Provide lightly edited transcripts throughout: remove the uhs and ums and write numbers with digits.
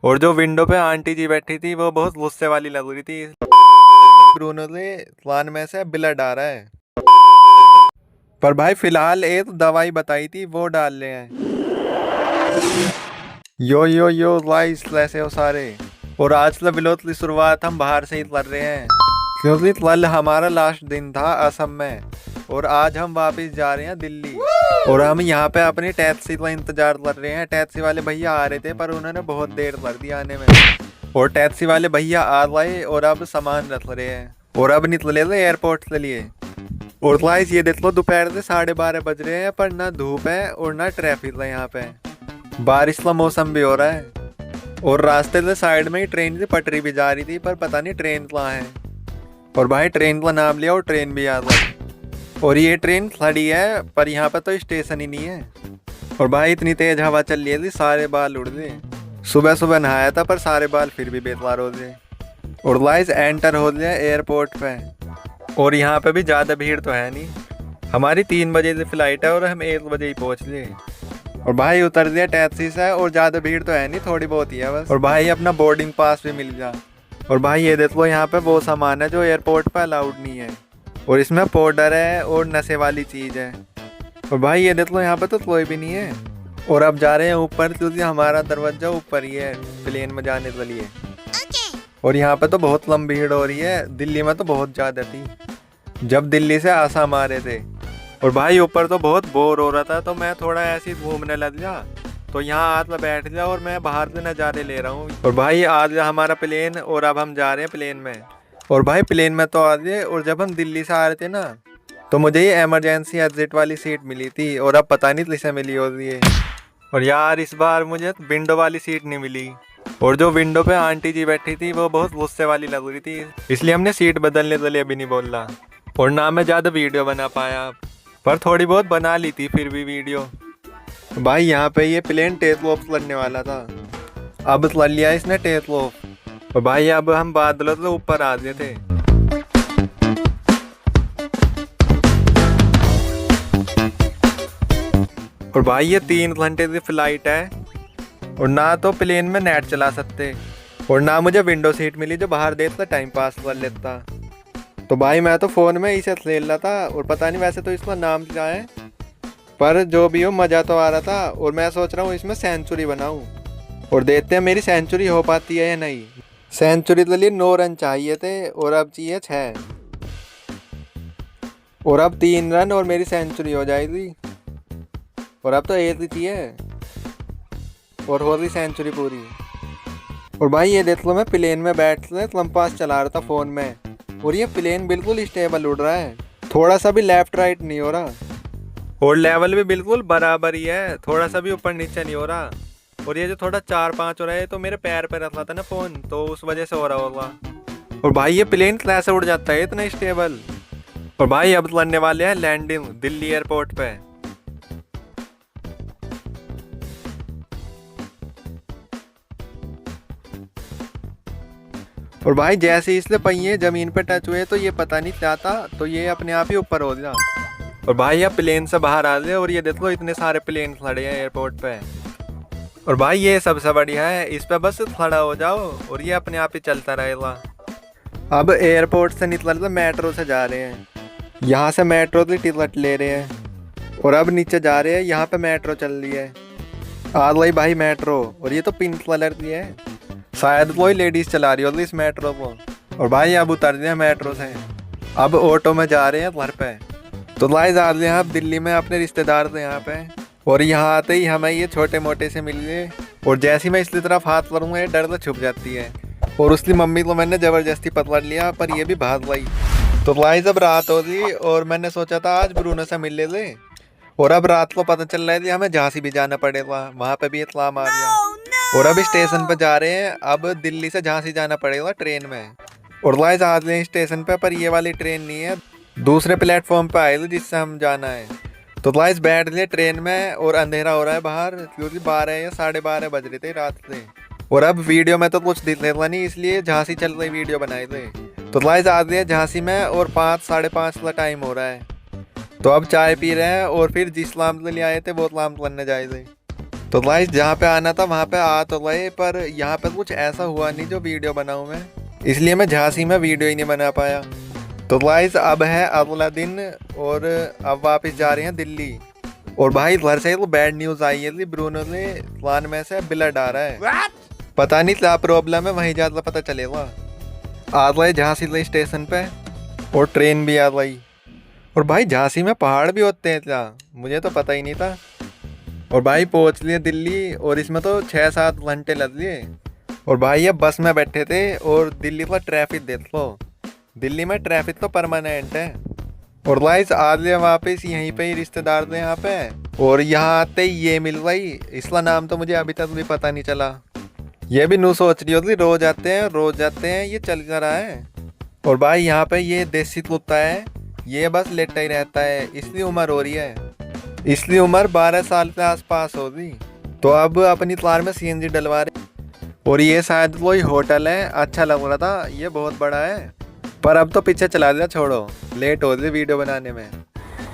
और जो विंडो पे आंटी जी बैठी थी वो बहुत गुस्से वाली लग रही थी। ब्रूनो ने कान में से ब्लड आ रहा है। पर भाई फिलहाल एक दवाई बताई थी वो डाल ले हैं। यो गाइस, कैसे हो सारे। और आज का व्लॉग की शुरुआत हम बाहर से ही कर रहे हैं क्योंकि कल हमारा लास्ट दिन था असम में और आज हम वापस जा रहे हैं दिल्ली। और हम यहाँ पे अपनी टैक्सी का इंतजार कर रहे हैं। टैक्सी वाले भैया आ रहे थे पर उन्होंने बहुत देर कर दी आने में। और टैक्सी वाले भैया आ गए और अब सामान रख रहे हैं और अब निकले थे एयरपोर्ट के लिए। और गाइस ये देख लो, दोपहर से 12:30 बज रहे हैं पर ना धूप है और ना ट्रैफिक है। यहाँ पे बारिश का मौसम भी हो रहा है और रास्ते से साइड में ही ट्रेन की पटरी भी जा रही थी पर पता नहीं ट्रेन कहाँ है। और भाई ट्रेन का नाम लिया और ट्रेन भी आ गई और ये ट्रेन खड़ी है पर यहाँ पर तो स्टेशन ही नहीं है। और भाई इतनी तेज हवा चल रही थी सारे बाल उड़ गए। सुबह सुबह नहाया था पर सारे बाल फिर भी बेकार हो गए। और गाइस एंटर हो गया एयरपोर्ट पे और यहाँ पे भी ज़्यादा भीड़ तो है नहीं। हमारी 3 बजे से फ्लाइट है और हम 1 बजे ही पहुँच गए। और भाई उतर दिया टैक्सी से और ज़्यादा भीड़ तो है नहीं, थोड़ी बहुत ही है बस। और भाई अपना बोर्डिंग पास भी मिल गया। और भाई ये देखो यहाँ पे वो सामान है जो एयरपोर्ट पे अलाउड नहीं है और इसमें पाउडर है और नशे वाली चीज़ है। और भाई ये देख लो यहाँ पे तो कोई भी नहीं है। और अब जा रहे हैं ऊपर क्योंकि हमारा दरवाजा ऊपर ही है प्लेन में जाने के लिए। और यहाँ पे तो बहुत लंबी भीड़ हो रही है। दिल्ली में तो बहुत ज़्यादा थी जब दिल्ली से आसाम आ रहे थे। और भाई ऊपर तो बहुत बोर हो रहा था तो मैं थोड़ा ऐसे ही घूमने लग गया तो यहाँ आज मैं बैठ गया और मैं बाहर से नज़ारे ले रहा हूँ। और भाई आज हमारा प्लेन और अब हम जा रहे हैं प्लेन में। और भाई प्लेन में तो आ गए और जब हम दिल्ली से आ रहे थे ना तो मुझे ये इमरजेंसी एग्जिट वाली सीट मिली थी और अब पता नहीं किसे मिली होगी है। और यार इस बार मुझे विंडो वाली सीट नहीं मिली और जो विंडो पे आंटी जी बैठी थी वो बहुत गुस्से वाली लग रही थी, इसलिए हमने सीट बदलने के लिए अभी नहीं बोल रहा। और ना मैं ज़्यादा वीडियो बना पाया पर थोड़ी बहुत बना ली थी फिर भी वीडियो। भाई यहाँ पे ये प्लेन टेक ऑफ करने वाला था, अब कर लिया इसने टेक ऑफ। और भाई अब हम बादलों से ऊपर आ गए थे। और भाई ये 3 घंटे की फ्लाइट है और ना तो प्लेन में नेट चला सकते और ना मुझे विंडो सीट मिली जो बाहर देखता टाइम पास कर लेता। तो भाई मैं तो फ़ोन में इसे खेल रहा था और पता नहीं वैसे तो इसका नाम क्या है पर जो भी हो मज़ा तो आ रहा था। और मैं सोच रहा हूँ इसमें सेंचुरी बनाऊँ और देखते हैं मेरी सेंचुरी हो पाती है या नहीं। सेंचुरी के लिए 9 रन चाहिए थे और अब चाहिए 6 और अब 3 रन और मेरी सेंचुरी हो जाएगी। और अब तो 1 ही चाहिए और हो गई सेंचुरी पूरी। और भाई ये देख लो, मैं प्लेन में बैठ कर कंपास चला रहा था फ़ोन में और ये प्लेन बिल्कुल स्टेबल उड़ रहा है, थोड़ा सा भी लेफ्ट राइट नहीं हो रहा और लेवल भी बिल्कुल बराबर ही है, थोड़ा सा भी ऊपर नीचे नहीं हो रहा। और ये जो थोड़ा 4-5 हो रहा है तो मेरे पैर पे रखा था ना फ़ोन तो उस वजह से हो रहा होगा। और भाई ये प्लेन कैसे उड़ जाता है इतना स्टेबल। और भाई अब करने वाले हैं लैंडिंग दिल्ली एयरपोर्ट पे। और भाई जैसे ही इसलिए पहिए ज़मीन पे टच हुए तो ये पता नहीं क्या था तो ये अपने आप ही ऊपर हो गया। और भाई अब प्लेन से बाहर आ गए और ये देख लो इतने सारे प्लेन खड़े हैं एयरपोर्ट पे। और भाई ये सबसे बढ़िया है, इस पे बस खड़ा हो जाओ और ये अपने आप ही चलता रहेगा। अब एयरपोर्ट से निकल कर मेट्रो से जा रहे हैं, यहाँ से मेट्रो की टिकट ले रहे हैं और अब नीचे जा रहे हैं, यहाँ पे मेट्रो चल रही है। आ गई भाई मेट्रो और ये तो पिंक कलर की है, शायद कोई लेडीज़ चला रही होगी इस मेट्रो को। और भाई अब उतर गए मेट्रो से, अब ऑटो में जा रहे हैं घर पे। तो गाइस आ गए हैं अब दिल्ली में अपने रिश्तेदार थे यहाँ पे। और यहाँ आते ही हमें ये छोटे मोटे से मिल गए और जैसे ही मैं इसकी तरफ हाथ करूँगा ये डर से छुप जाती है। और उसकी मम्मी को मैंने ज़बरदस्ती पकड़ लिया पर ये भी भाग गई। तो गाइस अब रात हो गई और मैंने सोचा था आज ब्रूनो से मिल ले थे और अब रात को पता चल रहा है कि हमें झांसी भी जाना पड़ेगा, वहाँ पे भी इत्तला आ गया। और अब स्टेशन पर जा रहे हैं, अब दिल्ली से झांसी जाना पड़ेगा ट्रेन में। और गाइस आ गए स्टेशन पे पर ये वाली ट्रेन नहीं है, दूसरे प्लेटफॉर्म पे आए थे जिससे हम जाना है। तो गाइस बैठ गए ट्रेन में और अंधेरा हो रहा है बाहर क्योंकि 12 या 12:30 बज रहे थे रात से। और अब वीडियो में तो कुछ दिख रहा नहीं इसलिए झांसी चल रही वीडियो बनाए थे। तो गाइस आ गए झांसी में और 5-5:30 का टाइम हो रहा है। तो अब चाय पी रहे हैं और फिर जिस लाम के लिए आए थे वो लाम करने जाए थे। तो गाइस जहाँ पे आना था वहाँ पे आ तो गए, पर यहाँ पे कुछ ऐसा हुआ नहीं जो वीडियो बनाऊँ मैं, इसलिए मैं झांसी में वीडियो ही नहीं बना पाया। तो गाइस अब है अगला दिन और अब वापस जा रहे हैं दिल्ली। और भाई घर से तो बैड न्यूज़ आई है कि ब्रूनो ने वान में से ब्लड आ रहा है। पता नहीं क्या प्रॉब्लम है, वहीं जाकर पता चलेगा। आ गए झांसी स्टेशन पे और ट्रेन भी आ गई। और भाई झांसी में पहाड़ भी होते हैं क्या, मुझे तो पता ही नहीं था। और भाई पहुंच लिए दिल्ली और इसमें तो 6-7 घंटे लग लिए। और भाई अब बस में बैठे थे और दिल्ली का ट्रैफिक देख लो, दिल्ली में ट्रैफिक तो परमानेंट है। और गाइस आ गए वापस, यहीं पे ही रिश्तेदार थे यहाँ पे। और यहाँ आते ही ये मिल गई, इसका नाम तो मुझे अभी तक भी पता नहीं चला। ये भी नू सोच रही होगी रोज आते हैं ये चल कर रहा है। और भाई यहाँ पे ये देसी कुत्ता है, ये बस लेटा ही रहता है, इसलिए उम्र हो रही है, इसलिए उम्र 12 साल के आसपास होगी। तो अब अपनी कार में सीएनजी डलवा रहे। और ये शायद कोई होटल है, अच्छा लग रहा था, ये बहुत बड़ा है, पर अब तो पीछे चला दिया, छोड़ो लेट हो गई वीडियो बनाने में।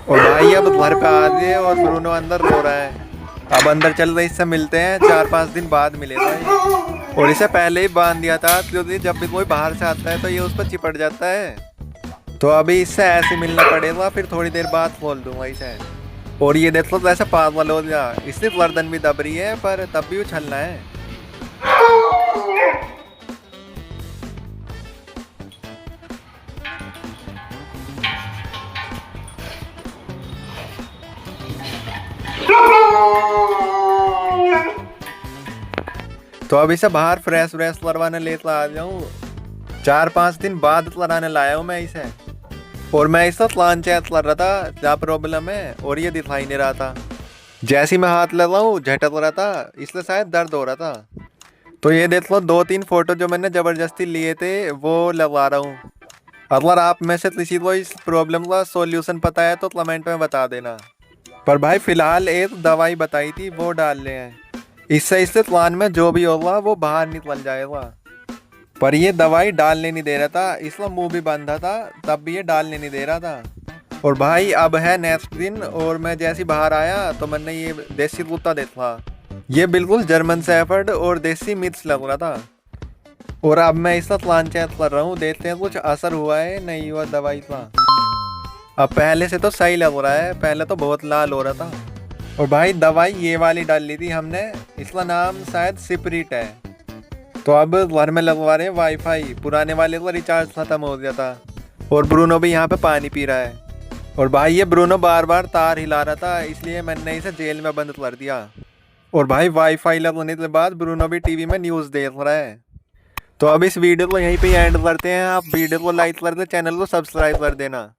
और भाई अब घर पे आ गए और ब्रूनो अंदर रो रहा है। अब अंदर चल रहे, इससे मिलते हैं, 4-5 दिन बाद मिलेगा ये। और इसे पहले ही बांध दिया था क्योंकि जब भी कोई बाहर से आता है तो ये उस पर चिपट जाता है। तो अभी इससे ऐसे मिलना पड़ेगा, फिर थोड़ी देर बाद खोल दूंगा इसे। और ये देखो तो ऐसा पागल हो गया, इससे गर्दन भी दब रही है पर तब भी उछलना है। तो अब इसे बाहर फ्रेश करवाने लेकर आ जाऊँ, 4-5 दिन बाद कराने लाया हूँ मैं इसे। और मैं इसका प्लान चेक कर रहा था क्या प्रॉब्लम है, और ये दिखाई नहीं रहा था। जैसे मैं हाथ लगाऊँ झटक रहा था, इसलिए शायद दर्द हो रहा था। तो ये देख लो 2-3 फोटो जो मैंने ज़बरदस्ती लिए थे वो लगवा रहा हूँ। अगर आप में से किसी को इस प्रॉब्लम का सॉल्यूशन पता है तो कमेंट में बता देना। पर भाई फिलहाल एक दवाई बताई थी वो डाल रहे हैं, इससे प्लान में जो भी होगा वो बाहर निकल जाएगा। पर ये दवाई डालने नहीं दे रहा था, इसका मुंह भी बंधा था, तब भी ये डालने नहीं दे रहा था। और भाई अब है नेक्स्ट दिन, और मैं जैसे बाहर आया तो मैंने ये देसी कुत्ता देखा, ये बिल्कुल जर्मन शेफर्ड और देसी मिक्स लग रहा था। और अब मैं इसका प्लान चेक कर रहा हूँ, देखते हैं कुछ असर हुआ है नहीं हुआ दवाई का। अब पहले से तो सही लग रहा है, पहले तो बहुत लाल हो रहा था। और भाई दवाई ये वाली डाल ली थी हमने, इसका नाम शायद सिप्रिट है। तो अब घर में लगवा रहे हैं वाईफाई, पुराने वाले का रिचार्ज खत्म हो गया था। और ब्रूनो भी यहाँ पे पानी पी रहा है। और भाई ये ब्रूनो बार बार तार हिला रहा था, इसलिए मैंने इसे जेल में बंद कर दिया। और भाई वाईफाई लगवाने के बाद ब्रूनो भी टीवी में न्यूज़ देख रहा है। तो अब इस वीडियो को यहीं पे एंड करते हैं। आप वीडियो को लाइक कर दे, चैनल को सब्सक्राइब कर देना।